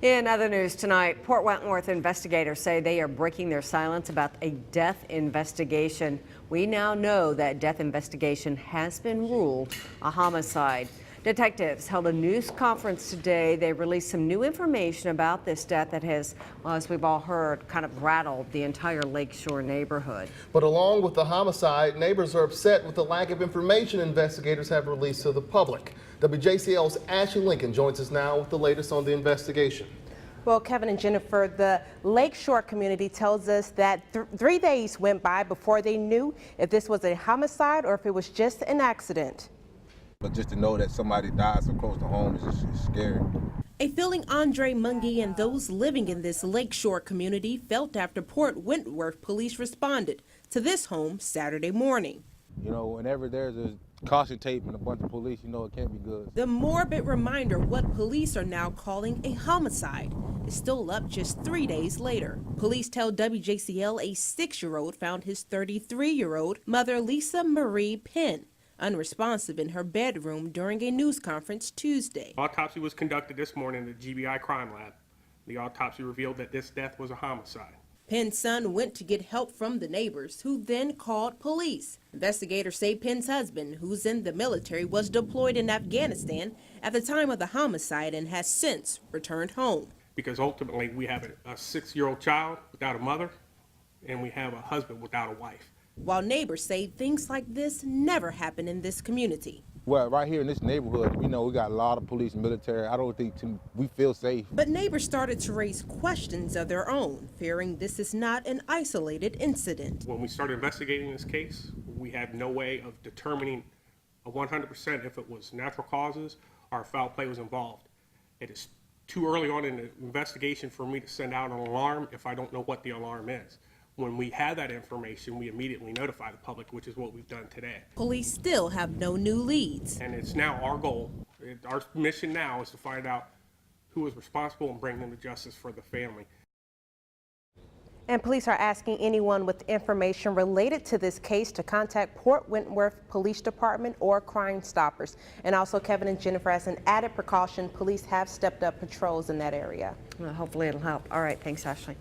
In other news tonight, Port Wentworth investigators say they are breaking their silence about a death investigation. We now know that death investigation has been ruled a homicide. Detectives held a news conference today. They released some new information about this death that has, well, as we've all heard, kind of rattled the entire Lakeshore neighborhood. But along with the homicide, neighbors are upset with the lack of information investigators have released to the public. WJCL's Ashley Lincoln joins us now with the latest on the investigation. Well, Kevin and Jennifer, the Lakeshore community tells us that 3 days went by before they knew if this was a homicide or if it was just an accident. But just to know that somebody died so close to home is just scary. A feeling Andre Mungie and those living in this Lakeshore community felt after Port Wentworth police responded to this home Saturday morning. You know, whenever there's a caution tape and a bunch of police, you know it can't be good. The morbid reminder what police are now calling a homicide is still up just 3 days later. Police tell WJCL a 6-year-old found his 33-year-old mother, Lisa Marie Penn, unresponsive in her bedroom during a news conference Tuesday. Autopsy was conducted this morning at the GBI crime lab. The autopsy revealed that this death was a homicide. Penn's son went to get help from the neighbors, who then called police. Investigators say Penn's husband, who's in the military, was deployed in Afghanistan at the time of the homicide and has since returned home. Because ultimately we have a 6-year-old child without a mother, and we have a husband without a wife. While neighbors say things like this never happen in this community. Well, right here in this neighborhood, we know we got a lot of police and military. I don't think we feel safe. But neighbors started to raise questions of their own, fearing this is not an isolated incident. When we started investigating this case, we had no way of determining 100% if it was natural causes or foul play was involved. It is too early on in the investigation for me to send out an alarm if I don't know what the alarm is. When we had that information, we immediately notify the public, which is what we've done today. Police still have no new leads. And it's now our goal, our mission now is to find out who is responsible and bring them to justice for the family. And police are asking anyone with information related to this case to contact Port Wentworth Police Department or Crime Stoppers. And also, Kevin and Jennifer, as an added precaution, police have stepped up patrols in that area. Well, hopefully it'll help. All right, thanks, Ashley.